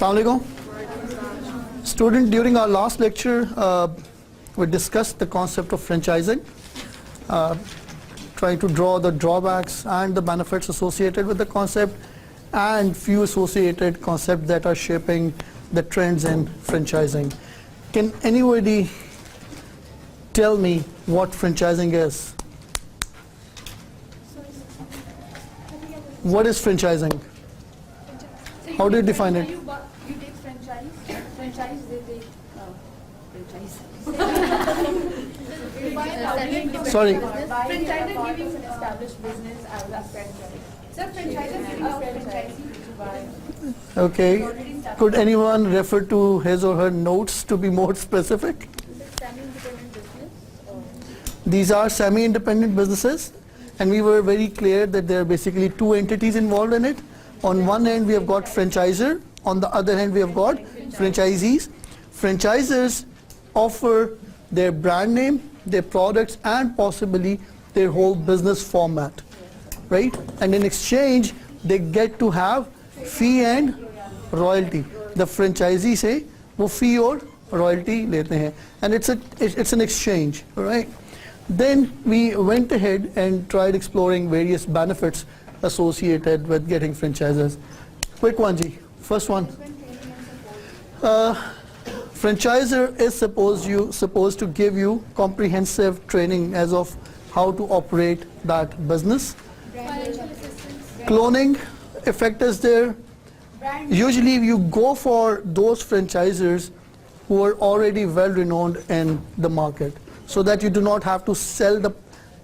Assalamu alaikum. Student, during our last lecture, we discussed the concept of franchising, trying to draw the drawbacks and the benefits associated with the concept, and few associated concepts that are shaping the trends in franchising. Can anybody tell me what franchising is? What is franchising? How do you define it? You take franchise, they take franchise. Sorry. Franchiser giving an established business as a franchise. Sir, franchiser giving a franchisee to buy. Okay. Could anyone refer to his or her notes to be more specific? Semi-independent business. These are semi-independent businesses, and we were very clear that there are basically two entities involved in it. On one hand, we have got franchisor. On the other hand, we have got franchisees. Franchisers offer their brand name, their products, and possibly their whole business format, right? And in exchange, they get to have fee and royalty. The franchisee say, वो fee और royalty लेते हैं, and it's an exchange, right? Then we went ahead and tried exploring various benefits associated with getting franchises. Quick one, Ji. First one. Franchisor is supposed to give you comprehensive training as of how to operate that business. Cloning effect is there. Usually you go for those franchisors who are already well renowned in the market, so that you do not have to sell the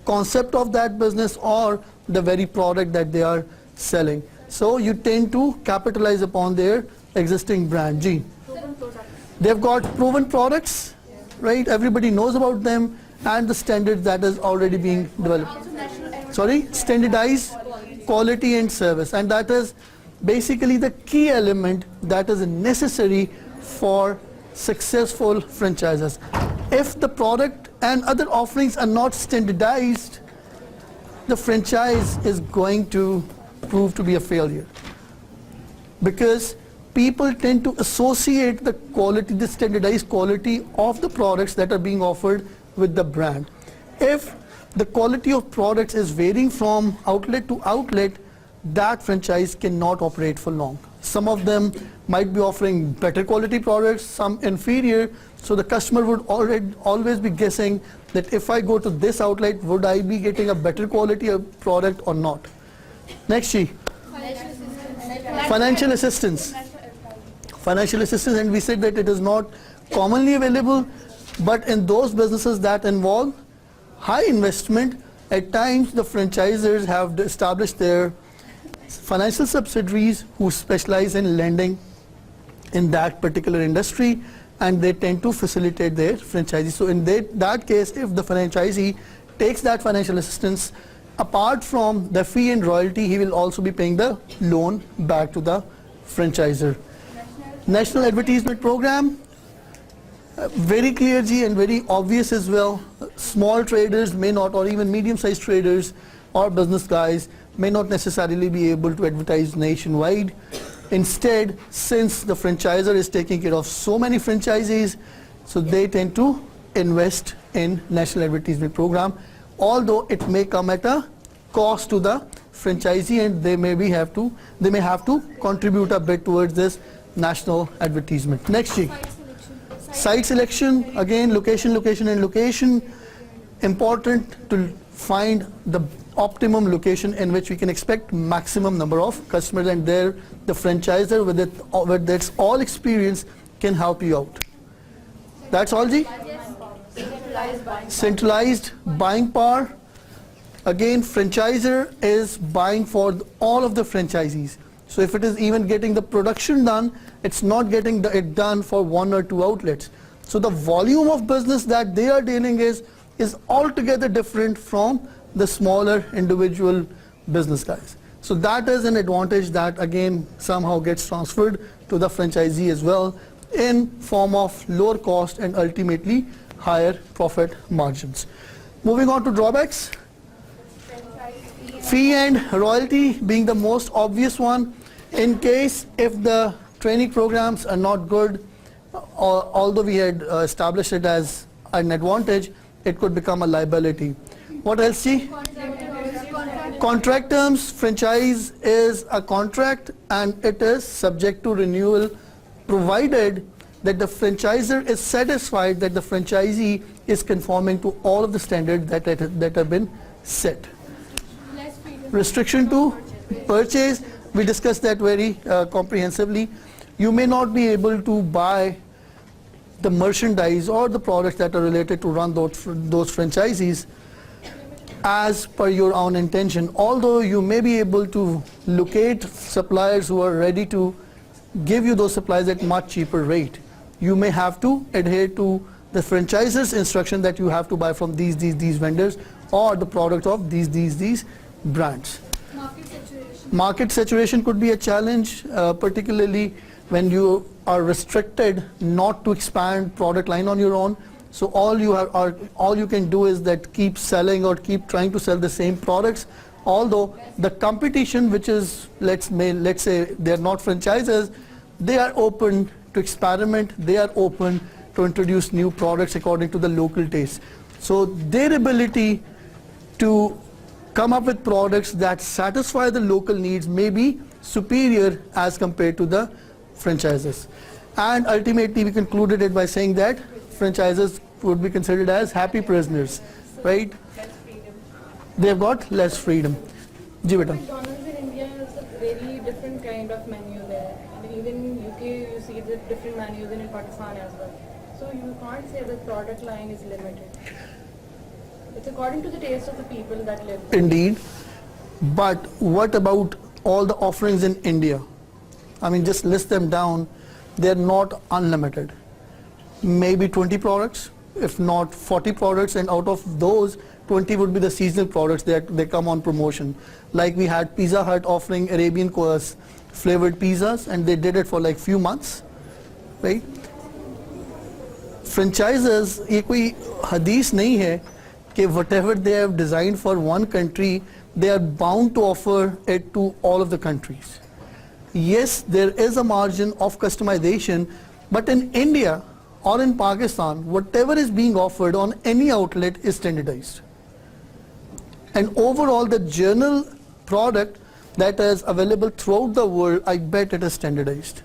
concept of that business or the very product that they are selling. So you tend to capitalize upon their existing brand. G. They've got proven products, right? Everybody knows about them, and the standard that is already being developed. Sorry, standardized quality and service, and that is basically the key element that is necessary for successful franchises. If the product and other offerings are not standardized, the franchise is going to prove to be a failure, because people tend to associate the quality, the standardized quality of the products that are being offered with the brand. If the quality of products is varying from outlet to outlet, that franchise cannot operate for long. Some of them might be offering better quality products, some inferior, so the customer would always be guessing that if I go to this outlet, would I be getting a better quality of product or not? Next, G. Financial assistance. Financial assistance, and we said that it is not commonly available, but in those businesses that involve high investment, at times the franchisors have established their financial subsidiaries who specialize in lending in that particular industry, and they tend to facilitate their franchisees. So in that case, if the franchisee takes that financial assistance, apart from the fee and royalty, he will also be paying the loan back to the franchisor. National advertisement program, very clear, G, and very obvious as well. Small traders may not, or even medium-sized traders or business guys may not necessarily be able to advertise nationwide. Instead, since the franchisor is taking care of so many franchisees, so they tend to invest in national advertisement program, although it may come at a cost to the franchisee, and they may have to contribute a bit towards this national advertisement. Next, G. Site selection, again, location, and location. Important to find the optimum location in which we can expect maximum number of customers, and there the franchisor with its all experience can help you out. That's all, Ji? Centralized buying power. Again, franchisor is buying for all of the franchisees. So if it is even getting the production done, it's not getting it done for one or two outlets. So the volume of business that they are dealing is altogether different from the smaller individual business guys. So that is an advantage that again somehow gets transferred to the franchisee as well, in form of lower cost and ultimately higher profit margins. Moving on to drawbacks. Fee and royalty being the most obvious one. In case if the training programs are not good. Although we had established it as an advantage, it could become a liability. What else, Ji? Contract terms. Franchise is a contract and it is subject to renewal provided that the franchisor is satisfied that the franchisee is conforming to all of the standards that have been set. Restriction to purchase, we discussed that very comprehensively. You may not be able to buy the merchandise or the products that are related to run those franchisees as per your own intention, although you may be able to locate suppliers who are ready to give you those supplies at much cheaper rate. You may have to adhere to the franchisor's instruction that you have to buy from these vendors or the product of these brands. Market saturation could be a challenge, particularly when you are restricted not to expand product line on your own. So all you can do is that keep selling or keep trying to sell the same products. Although the competition, which is let's say they're not franchises, they are open to experiment. They are open to introduce new products according to the local taste. So their ability to come up with products that satisfy the local needs may be superior as compared to the franchises. And ultimately we concluded it by saying that franchises would be considered as happy prisoners, right? They've got less freedom. Ji beta. McDonald's in India is a very different kind of menu there. I mean, even in UK you see the different menus and in Pakistan as well. So you can't say the product line is limited. It's according to the taste of the people that live there. Indeed. But what about all the offerings in India? I mean, just list them down. They're not unlimited. Maybe 20 products, if not 40 products, and out of those, 20 would be the seasonal products that they come on promotion. Like we had Pizza Hut offering Arabian flavored pizzas, and they did it for like few months, right? Franchises, ये कोई हदीस नहीं है कि whatever they have designed for one country, they are bound to offer it to all of the countries. Yes, there is a margin of customization, but in India or in Pakistan, whatever is being offered on any outlet is standardized. And overall, the general product that is available throughout the world, I bet it is standardized.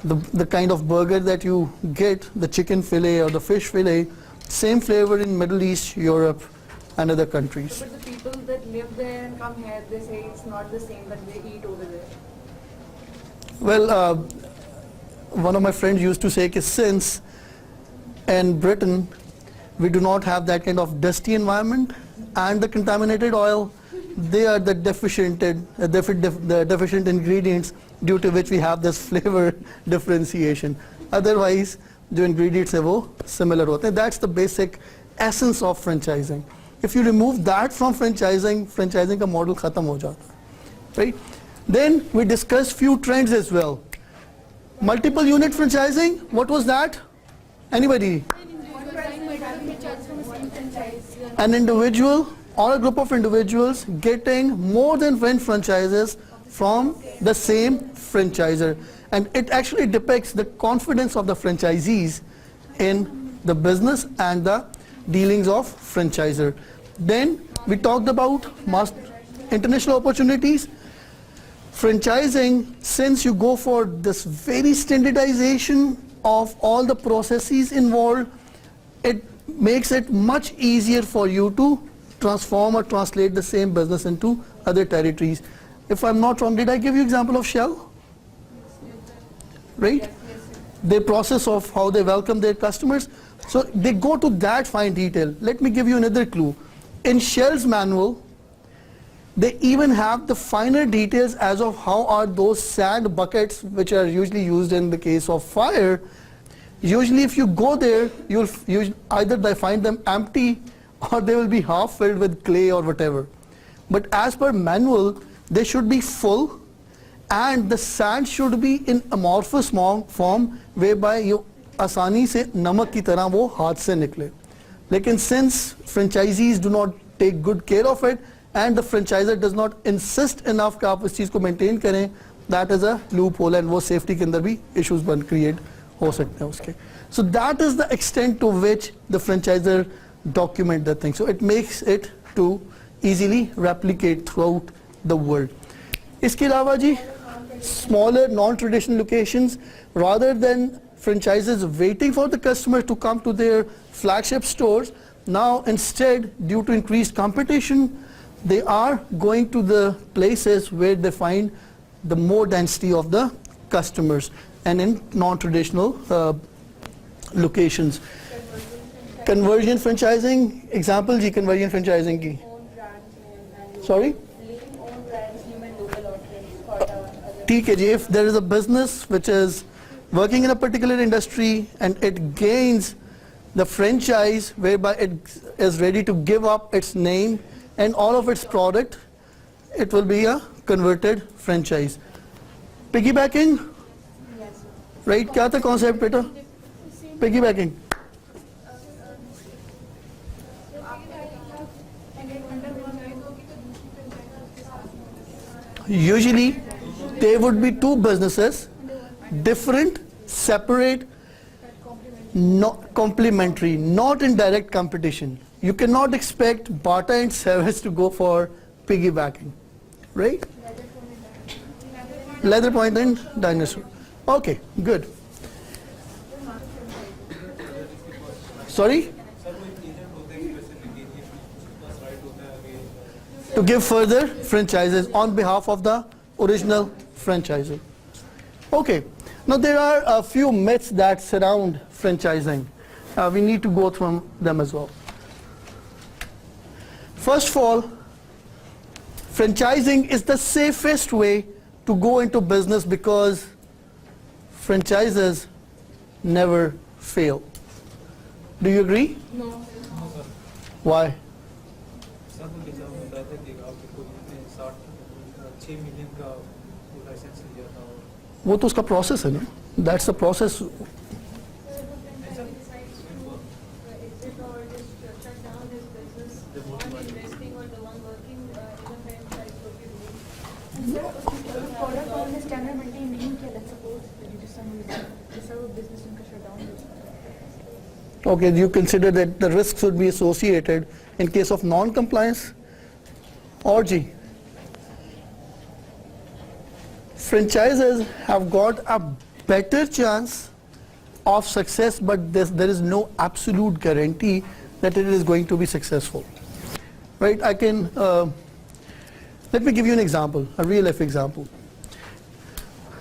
The kind of burger that you get, the chicken fillet or the fish fillet, same flavor in Middle East, Europe and other countries. But the people that live there and come here, they say it's not the same that they eat over there. Well, one of my friends used to say that since in Britain we do not have that kind of dusty environment and the contaminated oil, they are the deficient ingredients due to which we have this flavor differentiation. Otherwise, the ingredients are similar. That's the basic essence of franchising. If you remove that from franchising ka model khatam ho jata, right? Then we discussed few trends as well. Multiple unit franchising, what was that? Anybody? An individual or a group of individuals getting more than one franchises from the same franchisor. And it actually depicts the confidence of the franchisees in the business and the dealings of franchisor. Then we talked about international opportunities. Franchising, since you go for this very standardization of all the processes involved, it makes it much easier for you to transform or translate the same business into other territories. If I'm not wrong, did I give you example of Shell? Right? Their process of how they welcome their customers. So they go to that fine detail. Let me give you another clue. In Shell's manual, they even have the finer details as of how are those sand buckets, which are usually used in the case of fire. Usually if you go there, you'll either find them empty or they will be half filled with clay or whatever. But as per manual, they should be full and the sand should be in amorphous form whereby you आसानी से नमक की तरह वो हाथ से निकले. लेकिन since franchisees do not take good care of it and the franchisor does not insist enough कि आप इस चीज़ को maintain करें, that is a loophole and वो safety के अंदर भी issues बन create हो सकते हैं उसके. So that is the extent to which the franchisor document the thing. So it makes it to easily replicate throughout the world. इसके अलावा जी smaller non-traditional locations, rather than franchises waiting for the customer to come to their flagship stores, now instead, due to increased competition, they are going to the places where they find the more density of the customers and in non-traditional locations. Conversion franchising, example ji conversion franchising की. Own brands and Sorry? leading own brands, new and local offerings for the other. ठीक है जी, if there is a business which is working in a particular industry and it gains the franchise whereby it is ready to give up its name and all of its product, it will be a converted franchise. Piggybacking, Yes, sir. right? क्या था concept बेटा? Piggybacking. Usually, there would be two businesses, different, separate, not complementary, not in direct competition. You cannot expect Bata and Service to go for piggybacking, right? Leather Point and Dinosaur. Okay, good. Sorry? To give further franchises on behalf of the original franchisor. Okay, now there are a few myths that surround franchising. We need to go through them as well. First of all, franchising is the safest way to go into business because franchises never fail. Do you agree? No. Why? Sir वो जैसा बताया था कि आपके कोई ने 6 million का licence लिया था और वो तो उसका process है ना. That's the process. प्रोडक्ट और स्टैंडर्ड मेंटेन नहीं किया, लेट्स सपोज जिस वो बिजनेस उनका शट डाउन हो जाता है. Okay, you consider that the risks would be associated in case of non-compliance? Or G? Franchises have got a better chance of success, but there is no absolute guarantee that it is going to be successful. Right? I can, let me give you an example, a real life example.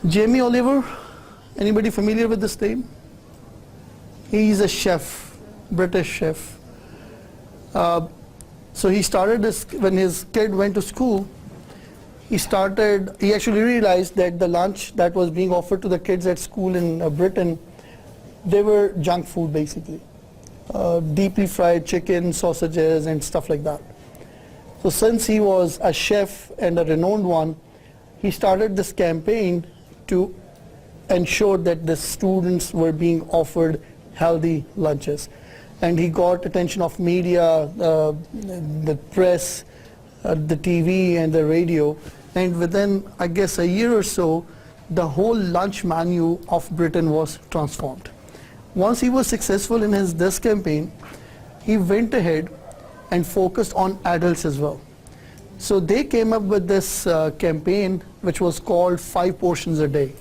Jamie Oliver, anybody familiar with this name? He's a chef, British chef. So he started this, when his kid went to school, he actually realized that the lunch that was being offered to the kids at school in Britain, they were junk food basically. Deeply fried chicken, sausages and stuff like that. So since he was a chef and a renowned one, he started this campaign to ensure that the students were being offered healthy lunches. And he got attention of media, the press, the TV and the radio. And within, I guess, a year or so, the whole lunch menu of Britain was transformed. Once he was successful in this campaign, he went ahead and focused on adults as well. So they came up with this campaign which was called 5 portions a day.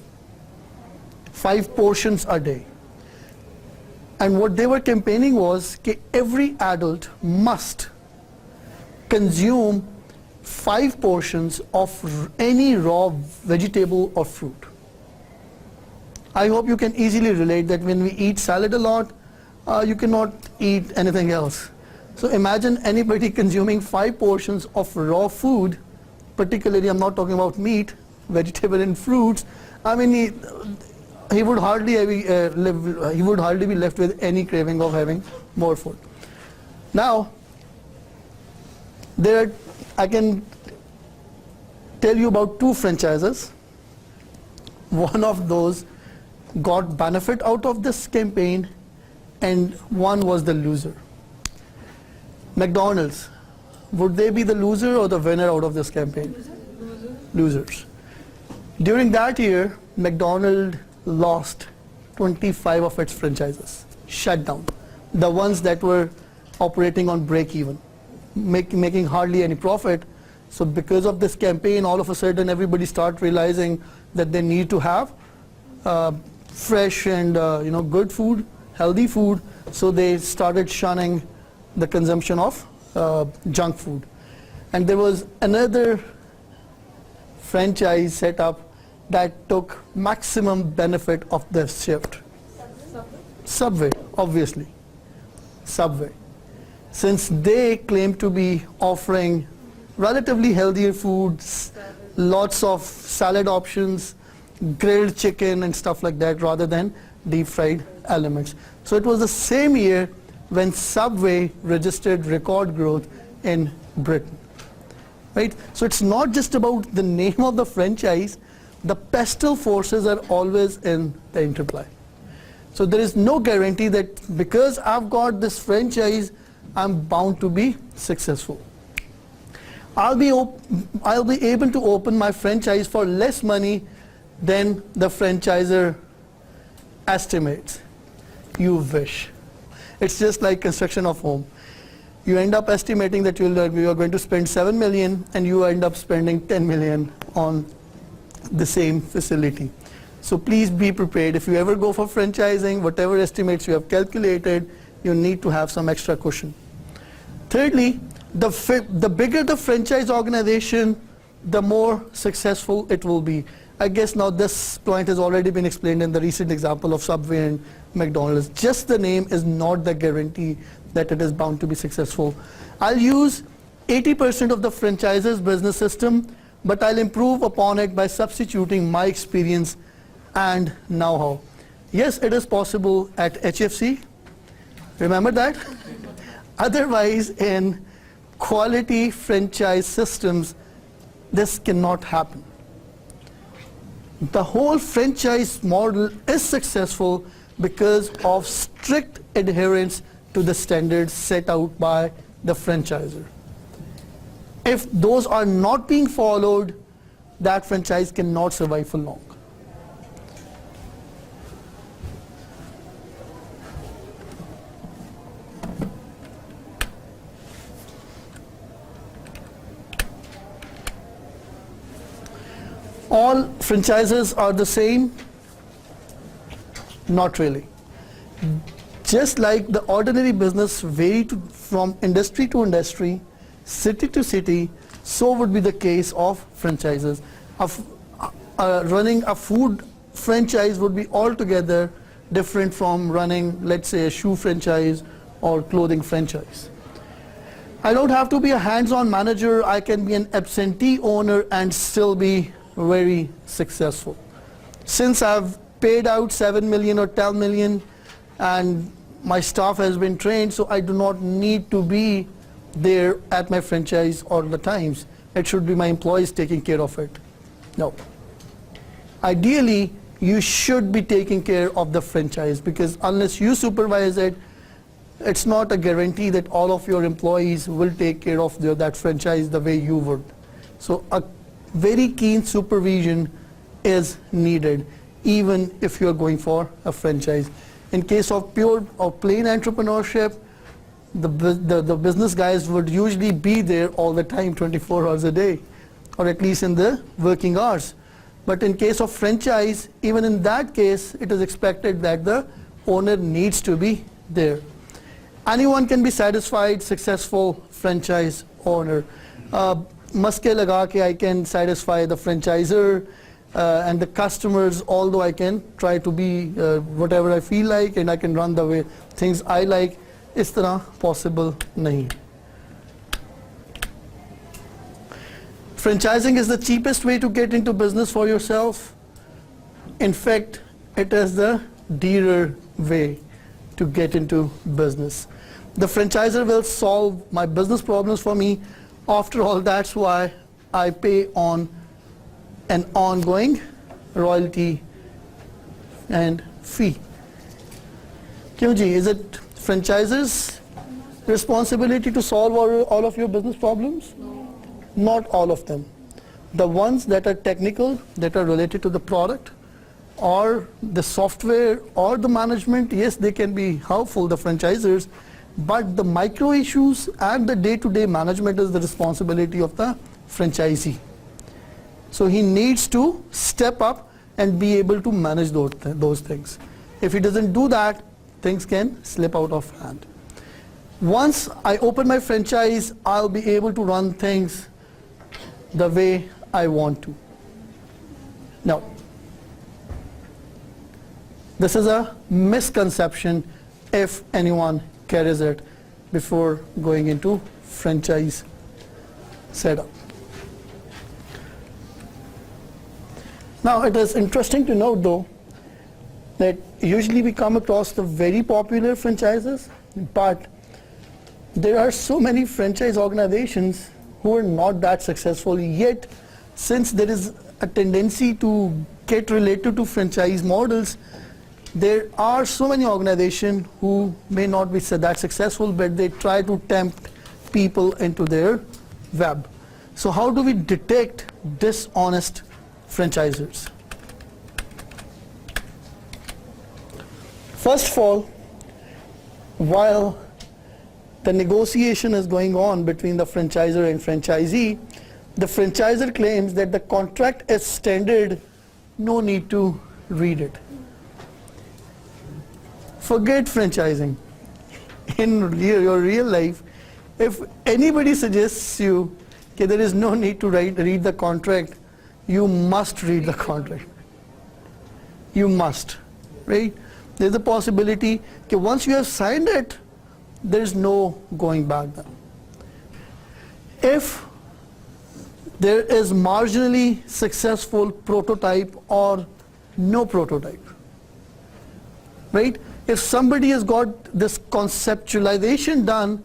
5 portions a day. And what they were campaigning was that every adult must consume 5 portions of any raw vegetable or fruit. I hope you can easily relate that when we eat salad a lot, you cannot eat anything else. So imagine anybody consuming 5 portions of raw food, particularly I'm not talking about meat, vegetable and fruits. I mean, he would hardly be left with any craving of having more food. Now, I can tell you about 2 franchises. One of those got benefit out of this campaign and one was the loser. McDonald's, would they be the loser or the winner out of this campaign? Losers. During that year, McDonald's lost 25 of its franchises, shut down. The ones that were operating on break even, making hardly any profit. So because of this campaign, all of a sudden everybody started realizing that they need to have fresh and good food, healthy food. So they started shunning the consumption of junk food. And there was another franchise set up that took maximum benefit of this shift. Subway, obviously. Subway. Since they claim to be offering relatively healthier foods, lots of salad options, grilled chicken and stuff like that rather than deep fried elements. So it was the same year when Subway registered record growth in Britain. Right? So it's not just about the name of the franchise, the pestle forces are always in the interplay. So there is no guarantee that because I've got this franchise, I'm bound to be successful. I'll be able to open my franchise for less money than the franchisor estimates. You wish. It's just like construction of home. You end up estimating that you are going to spend 7 million and you end up spending 10 million on the same facility. So please be prepared. If you ever go for franchising, whatever estimates you have calculated, you need to have some extra cushion. Thirdly, the bigger the franchise organization, the more successful it will be. I guess now this point has already been explained in the recent example of Subway and McDonald's. Just the name is not the guarantee that it is bound to be successful. I'll use 80% of the franchise's business system, but I'll improve upon it by substituting my experience and know-how. Yes, it is possible at HFC. Remember that? Otherwise, in quality franchise systems, this cannot happen. The whole franchise model is successful because of strict adherence to the standards set out by the franchisor. If those are not being followed, that franchise cannot survive for long. All franchises are the same? Not really. Just like the ordinary business vary from industry to industry, city to city, so would be the case of franchises. Running a food franchise would be altogether different from running, let's say, a shoe franchise or clothing franchise. I don't have to be a hands-on manager. I can be an absentee owner and still be very successful. Since I've paid out 7 million or 10 million and my staff has been trained, so I do not need to be there at my franchise all the times. It should be my employees taking care of it. No. Ideally, you should be taking care of the franchise, because unless you supervise it, it's not a guarantee that all of your employees will take care of that franchise the way you would. So a very keen supervision is needed, even if you're going for a franchise. In case of pure or plain entrepreneurship, the business guys would usually be there all the time, 24 hours a day, or at least in the working hours. But in case of franchise, even in that case, it is expected that the owner needs to be there. Anyone can be satisfied, successful franchise owner. Maske laga ke I can satisfy the franchisor and the customers, although I can try to be whatever I feel like and I can run the way things I like. Is tarah possible nahi. Franchising is the cheapest way to get into business for yourself. In fact, it is the dearer way to get into business. The franchisor will solve my business problems for me. After all, that's why I pay on an ongoing royalty and fee. Kyun ji, is it franchisors' responsibility to solve all of your business problems? No. Not all of them. The ones that are technical, that are related to the product, or the software, or the management, yes, they can be helpful, the franchisors, but the micro issues and the day-to-day management is the responsibility of the franchisee. So he needs to step up and be able to manage those things. If he doesn't do that, things can slip out of hand. Once I open my franchise, I'll be able to run things the way I want to. Now, this is a misconception if anyone carries it before going into franchise setup. Now, it is interesting to note though that usually we come across the very popular franchises, but there are so many franchise organizations who are not that successful yet. Since there is a tendency to get related to franchise models, there are so many organizations who may not be that successful, but they try to tempt people into their web. So how do we detect dishonest franchisors? First of all, while the negotiation is going on between the franchisor and franchisee, the franchisor claims that the contract is standard, no need to read it. Forget franchising. In your real life, if anybody suggests you that there is no need to read the contract, you must read the contract. You must, right? There's a possibility that once you have signed it, there is no going back then. If there is marginally successful prototype or no prototype, right? If somebody has got this conceptualization done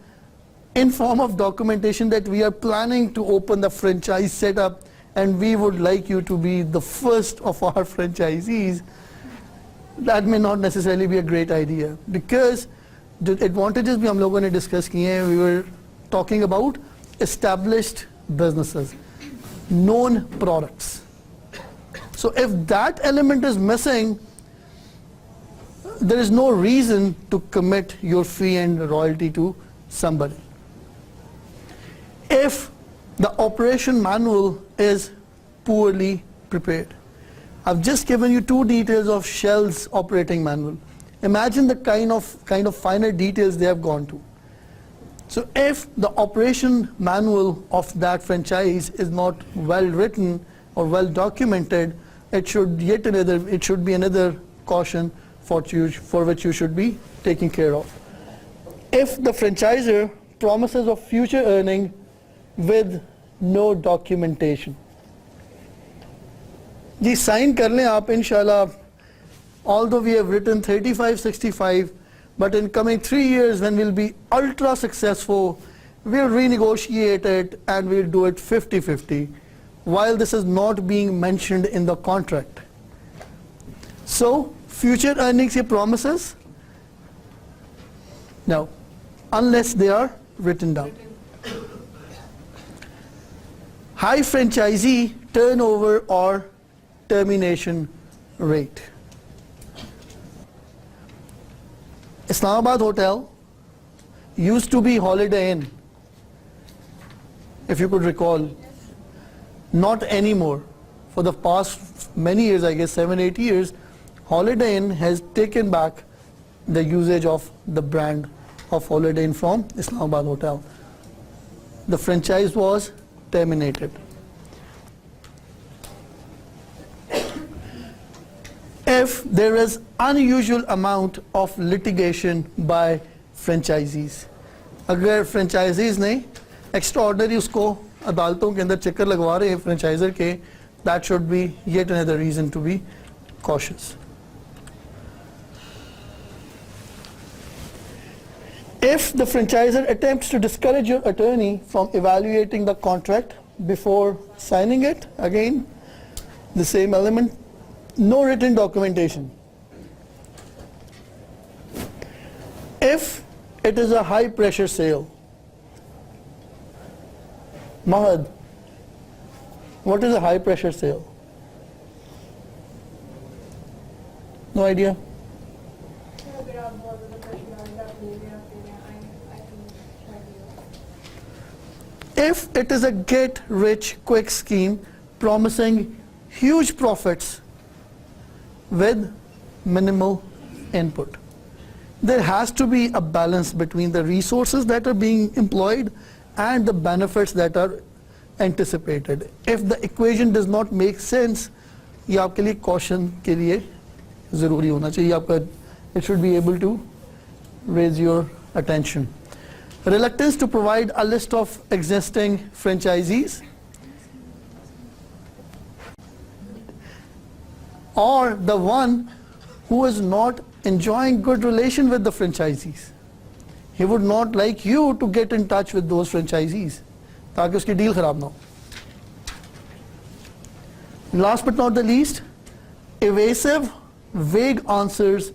in form of documentation that we are planning to open the franchise setup and we would like you to be the first of our franchisees, that may not necessarily be a great idea, because the advantages we हम लोगों ने discuss किए हैं, we were talking about established businesses, known products. So if that element is missing, there is no reason to commit your fee and royalty to somebody. If the operation manual is poorly prepared, I've just given you two details of Shell's operating manual. Imagine the kind of finer details they have gone to. So if the operation manual of that franchise is not well written or well documented, it should be another caution for which you should be taking care of. If the franchisor promises of future earning with no documentation, ji sign कर लें आप इंशाल्लाह, although we have written 35-65, but in coming 3 years when we'll be ultra successful, we'll renegotiate it and we'll do it 50-50, while this is not being mentioned in the contract. So future earnings he promises? No, unless they are written down. High franchisee turnover or termination rate. Islamabad Hotel used to be Holiday Inn, if you could recall. Not anymore. For the past many years, I guess 7-8 years, Holiday Inn has taken back the usage of the brand of Holiday Inn from Islamabad Hotel. The franchise was terminated. If there is unusual amount of litigation by franchisees, अगर franchisees ने extraordinary उसको अदालतों के अंदर चक्कर लगवा रहे हैं franchisor के, that should be yet another reason to be cautious. If the franchisor attempts to discourage your attorney from evaluating the contract before signing it, again, the same element, no written documentation. If it is a high pressure sale, Mahad, What is a high pressure sale? No idea? अगर आप बहुत ज़्यादा pressure डालेंगे, आप ले रहे हैं, आप ले रहे हैं, I can try to. If it is a get rich quick scheme promising huge profits with minimal input, there has to be a balance between the resources that are being employed and the benefits that are anticipated. If the equation does not make sense, ये आपके लिए caution के लिए ज़रूरी होना चाहिए आपका, it should be able to raise your attention. Reluctance to provide a list of existing franchisees, or the one who is not enjoying good relation with the franchisees. He would not like you to get in touch with those franchisees ताकि उसकी deal खराब ना हो. Last but not the least, evasive, vague answers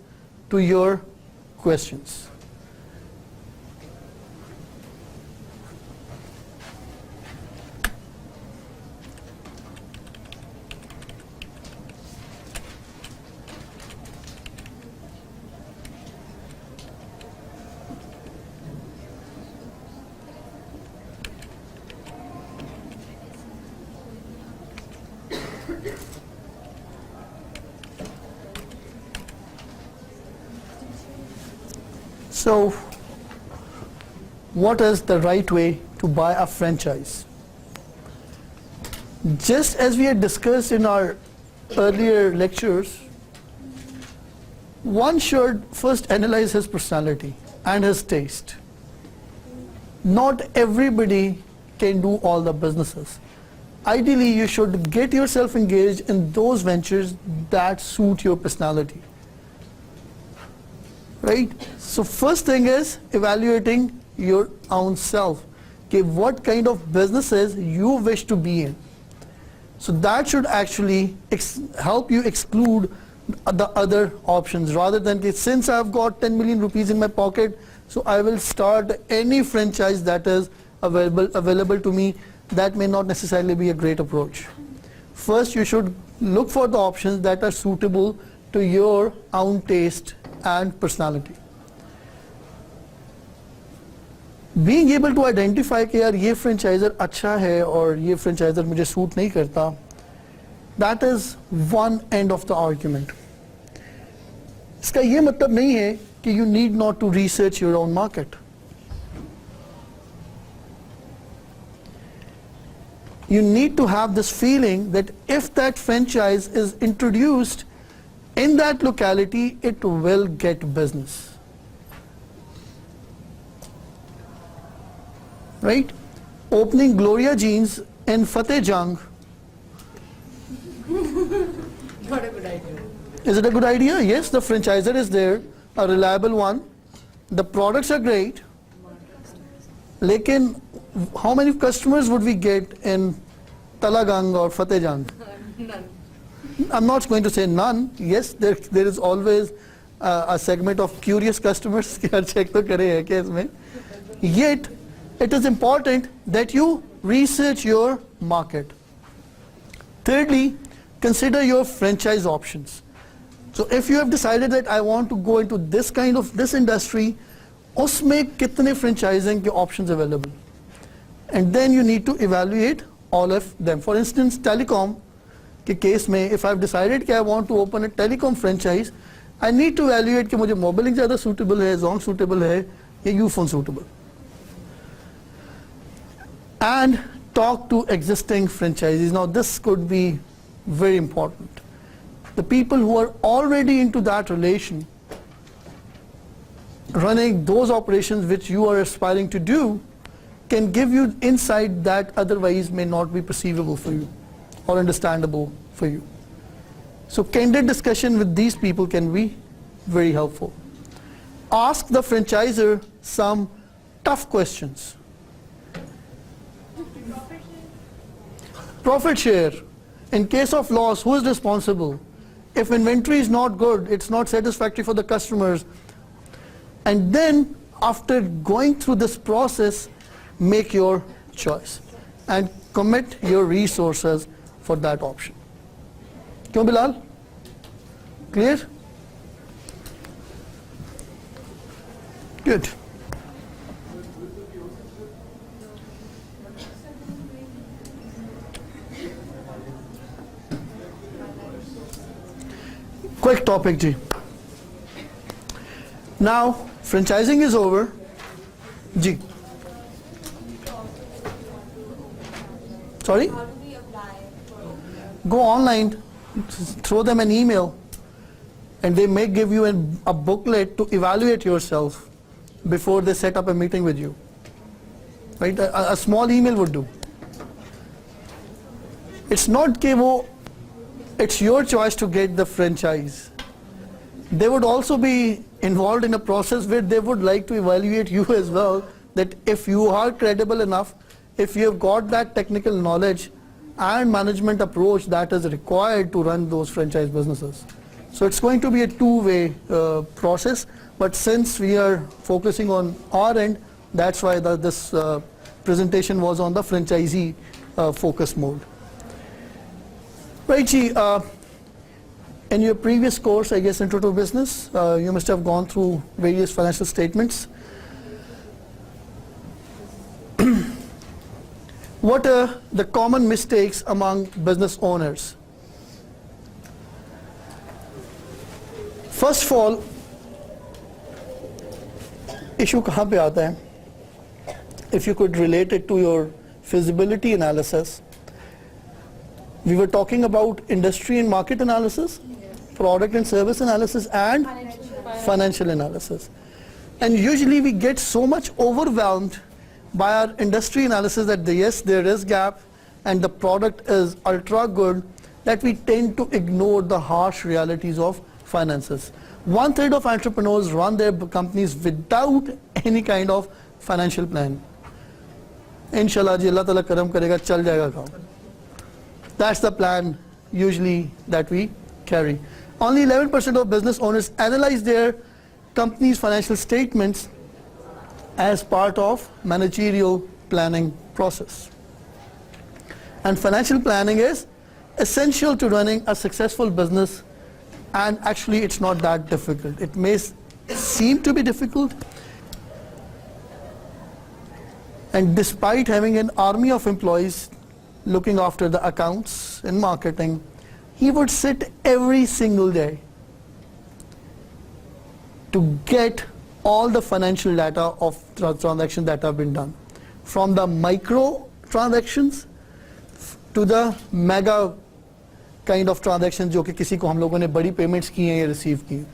to your questions. So, what is the right way to buy a franchise? Just as we had discussed in our earlier lectures, one should first analyze his personality and his taste. Not everybody can do all the businesses. Ideally, you should get yourself engaged in those ventures that suit your personality. Right? So first thing is evaluating your own self. Okay, what kind of businesses you wish to be in. So that should actually help you exclude the other options rather than since I've got 10 million rupees in my pocket, so I will start any franchise that is available to me. That may not necessarily be a great approach. First, you should look for the options that are suitable to your own taste and personality. Being able to identify कि यार ये franchisor अच्छा है और ये franchisor मुझे suit नहीं करता, that is one end of the argument. इसका ये मतलब नहीं है कि you need not to research your own market. You need to have this feeling that if that franchise is introduced in that locality, it will get business. Right? Opening Gloria Jeans in Fateh Jang. Not a good idea. Is it a good idea? Yes, the franchisor is there, a reliable one. The products are great. Lekin, how many customers would we get in Talagang or Fateh Jang? None. I'm not going to say none. Yes, there is always a segment of curious customers. Check to kare hai kya isme. Yet, it is important that you research your market. Thirdly, consider your franchise options. So if you have decided that I want to go into this kind of this industry, usme kitne franchising ke options available? And then you need to evaluate all of them. For instance, telecom के case में if I've decided कि I want to open a telecom franchise, I need to evaluate कि मुझे मोबाइलिंग ज़्यादा suitable है, Zong suitable है या Ufone suitable. And talk to existing franchisees. Now this could be very important. The people who are already into that relation, running those operations which you are aspiring to do, can give you insight that otherwise may not be perceivable for you or understandable for you. So candid discussion with these people can be very helpful. Ask the franchisor some tough questions. Profit share. In case of loss, who is responsible? If inventory is not good, it's not satisfactory for the customers. And then after going through this process, make your choice and commit your resources for that option. क्यों Bilal? Clear? Good. Quick topic, Ji. Now, franchising is over. Ji. Sorry? Go online, throw them an email, and they may give you a booklet to evaluate yourself before they set up a meeting with you. Right? A small email would do. It's not कि it's your choice to get the franchise. They would also be involved in a process where they would like to evaluate you as well, that if you are credible enough, if you have got that technical knowledge and management approach that is required to run those franchise businesses. So it's going to be a two-way process, but since we are focusing on our end, that's why this presentation was on the franchisee focus mode. Right, Ji, in your previous course, I guess Intro to Business, you must have gone through various financial statements. What are the common mistakes among business owners? First of all, issue कहाँ पे आता है? If you could relate it to your feasibility analysis, we were talking about industry and market analysis, product and service analysis, and financial analysis. And usually we get so much overwhelmed by our industry analysis that yes, there is gap and the product is ultra good, that we tend to ignore the harsh realities of finances. 1/3 of entrepreneurs run their companies without any kind of financial plan. Inshallah ji, Allah Ta'ala karam karega, chal jayega kaam. That's the plan usually that we carry. Only 11% of business owners analyze their company's financial statements as part of managerial planning process. And financial planning is essential to running a successful business, and actually it's not that difficult. It may seem to be difficult, and despite having an army of employees looking after the accounts and marketing, he would sit every single day to get all the financial data of transactions that have been done, from the micro transactions to the mega kind of transactions जो कि किसी को हम लोगों ने बड़ी payments की हैं या receive की.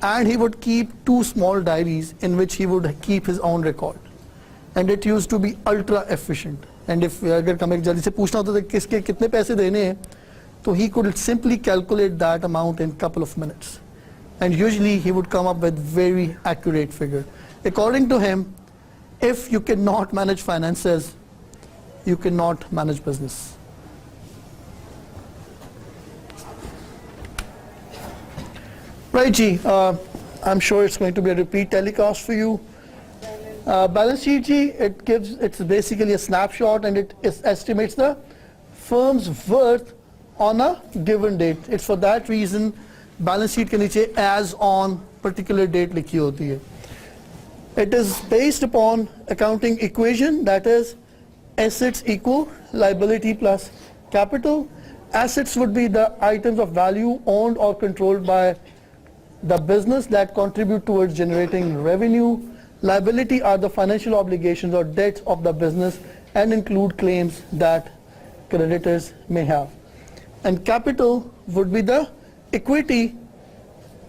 And he would keep 2 small diaries in which he would keep his own record, and it used to be ultra efficient. And if अगर हमें जल्दी से पूछना होता था किसके कितने पैसे देने हैं, तो he could simply calculate that amount in couple of minutes, and usually he would come up with very accurate figure. According to him, if you cannot manage finances, you cannot manage business. Right, Ji, I'm sure it's going to be a repeat telecast for you. Balance sheet, Ji, it's basically a snapshot, and it estimates the firm's worth on a given date. It's for that reason balance sheet के नीचे as on particular date लिखी होती है. It is based upon accounting equation, that is assets equal liability plus capital. Assets would be the items of value owned or controlled by the business that contribute towards generating revenue. Liability are the financial obligations or debts of the business and include claims that creditors may have. And capital would be the equity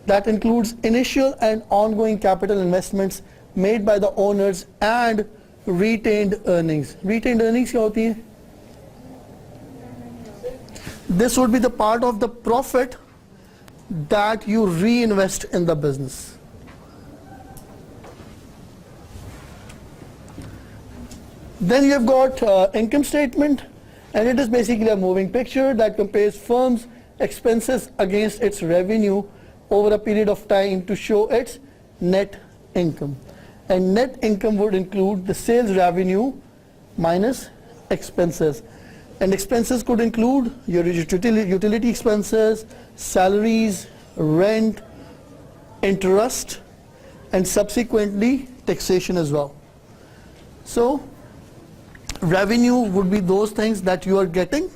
that includes initial and ongoing capital investments made by the owners and retained earnings. Retained earnings क्या होती है? This would be the part of the profit that you reinvest in the business. Then you have got income statement, and it is basically a moving picture that compares firm's expenses against its revenue over a period of time to show its net income. And net income would include the sales revenue minus expenses. And expenses could include your utility expenses, salaries, rent, interest, and subsequently taxation as well. So revenue would be those things that you are getting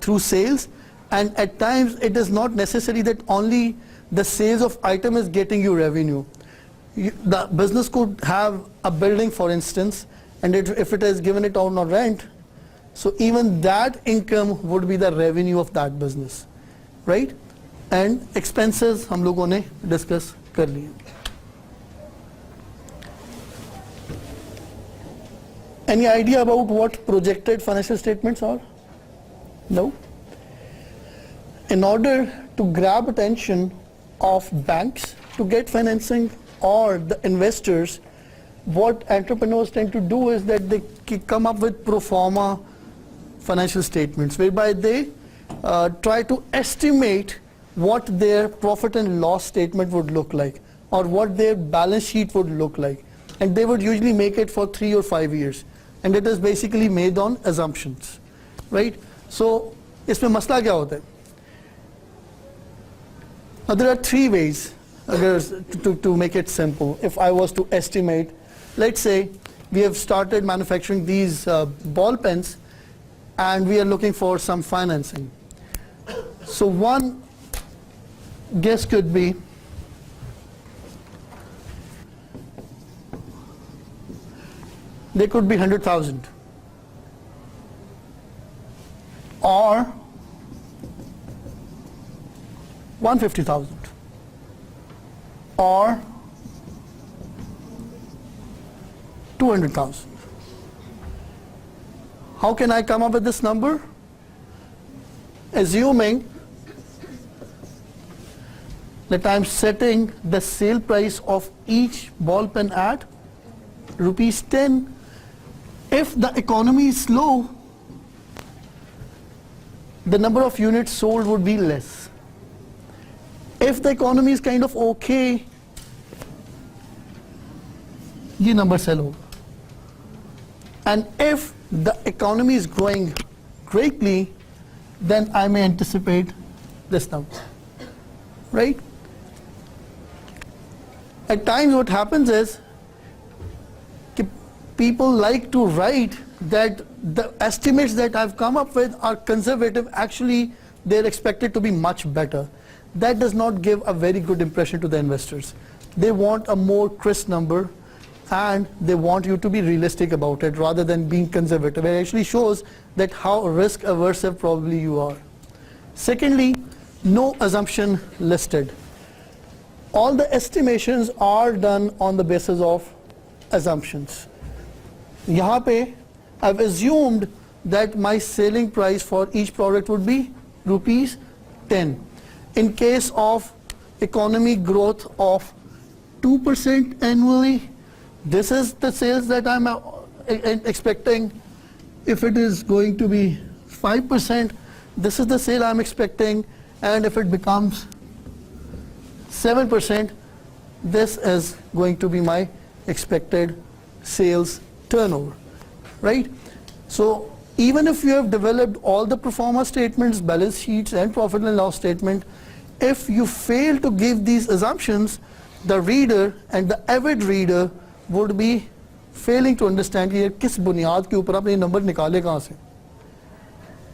through sales, and at times it is not necessary that only the sales of item is getting you revenue. The business could have a building, for instance, and if it is given it out on rent, so even that income would be the revenue of that business, right? And expenses हम लोगों ने discuss कर लिए. Any idea about what projected financial statements are? No? In order to grab attention of banks to get financing or the investors, what entrepreneurs tend to do is that they come up with pro forma financial statements, whereby they try to estimate what their profit and loss statement would look like, or what their balance sheet would look like. And they would usually make it for 3 or 5 years. And it is basically made on assumptions, right? So, इसमें मसला क्या होता है? Now there are 3 ways to make it simple. If I was to estimate, let's say we have started manufacturing these ball pens and we are looking for some financing. So one guess could be there could be 100,000 or 150,000 or 200,000. How can I come up with this number? Assuming that I'm setting the sale price of each ball pen at rupees 10. If the economy is slow, the number of units sold would be less. If the economy is kind of okay, ये number sell होगा. And if the economy is growing greatly, then I may anticipate this number, right? At times what happens is people like to write that the estimates that I've come up with are conservative. Actually, they're expected to be much better. That does not give a very good impression to the investors. They want a more crisp number and they want you to be realistic about it rather than being conservative. It actually shows that how risk averse probably you are. Secondly, no assumption listed. All the estimations are done on the basis of assumptions. यहाँ पे I've assumed that my selling price for each product would be rupees 10. In case of economy growth of 2% annually, this is the sales that I'm expecting. If it is going to be 5%, this is the sale I'm expecting. And if it becomes 7%, this is going to be my expected sales turnover, right? So even if you have developed all the pro forma statements, balance sheets and profit and loss statement, if you fail to give these assumptions, the reader and the avid reader would be failing to understand कि किस बुनियाद के ऊपर आपने number निकाले कहाँ से.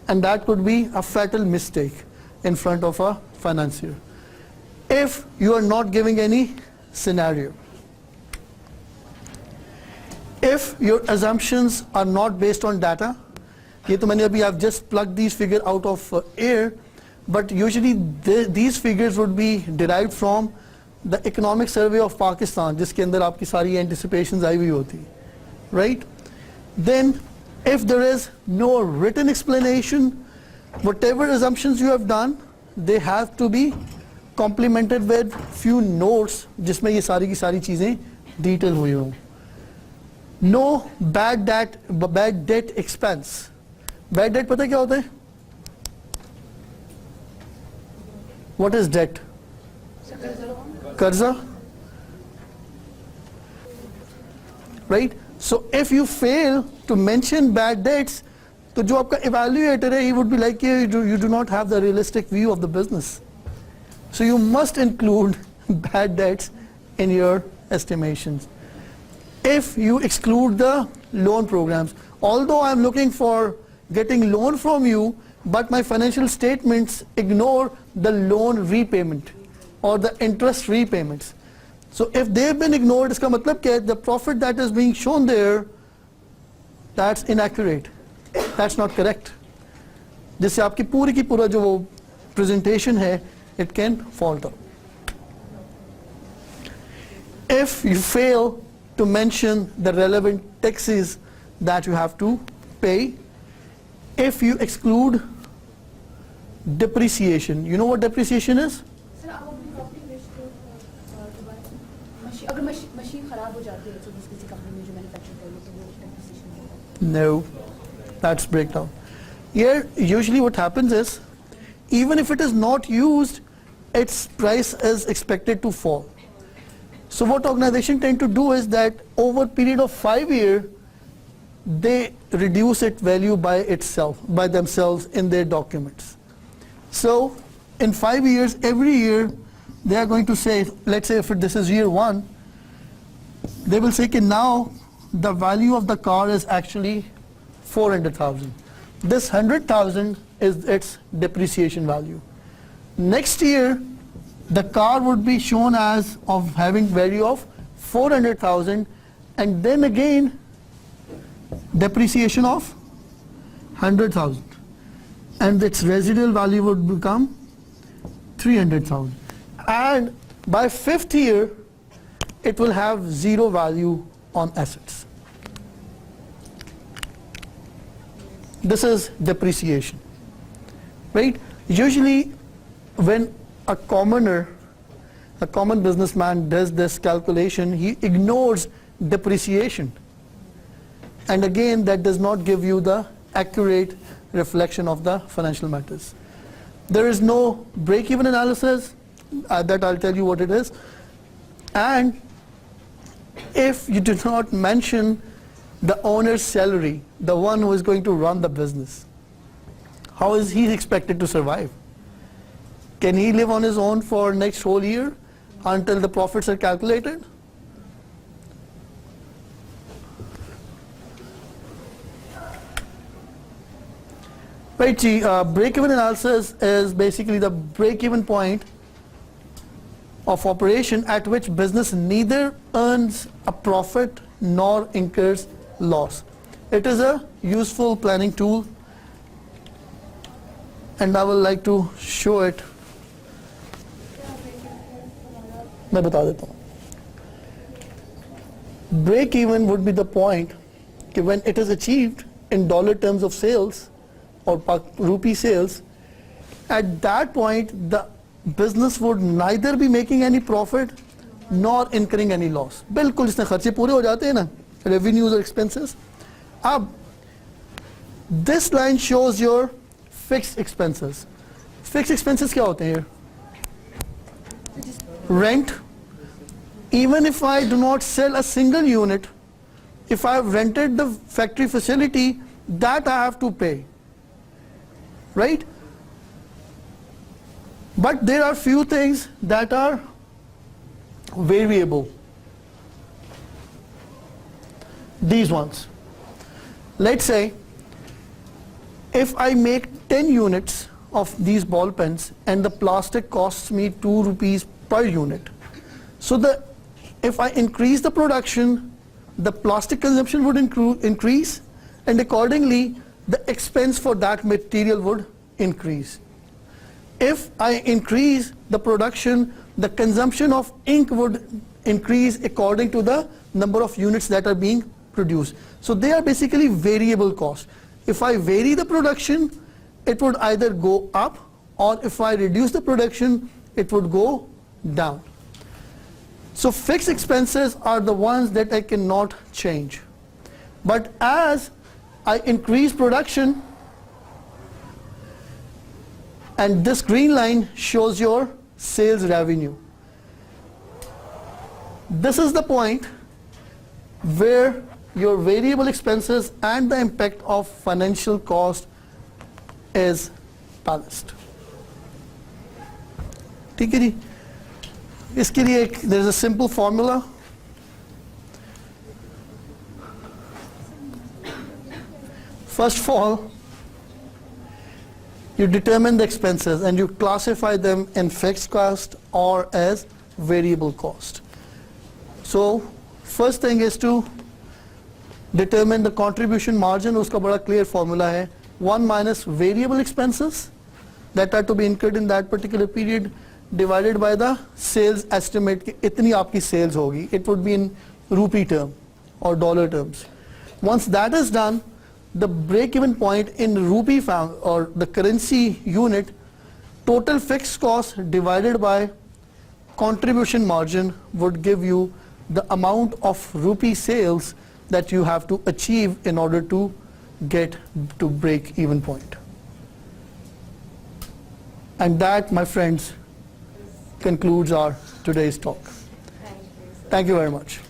And that could be a fatal mistake in front of a financier if you are not giving any scenario. If your assumptions are not based on data, ये तो मैंने अभी I've just plugged these figures out of air, but usually these figures would be derived from the Economic Survey of Pakistan, जिसके अंदर आपकी सारी anticipations आई हुई होती, right? Then, if there is no written explanation, whatever assumptions you have done, they have to be complemented with few notes, जिसमें ये सारी की सारी चीजें detail हुई हों. No bad debt expense. Bad debt पता क्या होता है? What is debt? Karza, right? So if you fail to mention bad debts, तो जो आपका evaluator है, he would be like you do not have the realistic view of the business. So you must include bad debts in your estimations. If you exclude the loan programs, although I'm looking for getting loan from you, but my financial statements ignore the loan repayment or the interest repayments. So if they've been ignored, इसका मतलब क्या है? The profit that is being shown there, that's inaccurate. That's not correct. जिससे आपकी पूरी की पूरा जो वो presentation है, it can falter. If you fail to mention the relevant taxes that you have to pay, if you exclude depreciation, you know what depreciation is? Sir आप अपनी प्रॉपर्टी बेचते हो दोबारा अगर मशीन खराब हो जाती है तो किसी कंपनी में जो मैन्युफैक्चर कर लो तो वो डेप्रिसिएशन होगा. No, that's breakdown. Here, usually what happens is, even if it is not used, its price is expected to fall. So what organizations tend to do is that over a period of 5 years, they reduce its value by themselves in their documents. So in 5 years, every year, they are going to say, let's say if this is year 1, they will say that now the value of the car is actually 400,000. This 100,000 is its depreciation value. Next year, the car would be shown as of having value of 400,000, and then again depreciation of 100,000, and its residual value would become 300,000. And by 5th year, it will have zero value on assets. This is depreciation, right? Usually when a common businessman does this calculation, he ignores depreciation. And again, that does not give you the accurate reflection of the financial matters. There is no break-even analysis, that I'll tell you what it is. And if you do not mention the owner's salary, the one who is going to run the business, how is he expected to survive? Can he live on his own for next whole year until the profits are calculated? Right, break-even analysis is basically the break-even point of operation at which business neither earns a profit nor incurs loss. It is a useful planning tool, and I would like to show it. मैं बता देता हूँ. Break even would be the point कि when it is achieved in dollar terms of sales or rupee sales, at that point the business would neither be making any profit nor incurring any loss. बिल्कुल जिसने खर्चे पूरे हो जाते हैं ना, revenues or expenses. अब this line shows your fixed expenses. Fixed expenses क्या होते हैं? Rent. Even if I do not sell a single unit, if I have rented the factory facility, that I have to pay, right? But there are few things that are variable. These ones. Let's say if I make 10 units of these ball pens and the plastic costs me 2 rupees per unit. So if I increase the production, the plastic consumption would increase, and accordingly the expense for that material would increase. If I increase the production, the consumption of ink would increase according to the number of units that are being produced. So they are basically variable costs. If I vary the production, it would either go up, or if I reduce the production, it would go down. So fixed expenses are the ones that I cannot change. But as I increase production, and this green line shows your sales revenue. This is the point where your variable expenses and the impact of financial cost is balanced. ठीक है जी? इसके लिए there is a simple formula. First of all, you determine the expenses and you classify them in fixed cost or as variable cost. So first thing is to determine the contribution margin. उसका बड़ा clear formula है 1 minus variable expenses that are to be incurred in that particular period divided by the sales estimate कि इतनी आपकी sales होगी. It would be in rupee term or dollar terms. Once that is done, the break-even point in rupee or the currency unit, total fixed cost divided by contribution margin would give you the amount of rupee sales that you have to achieve in order to get to break-even point. And that, my friends, concludes our today's talk. Thank you, sir. Thank you very much.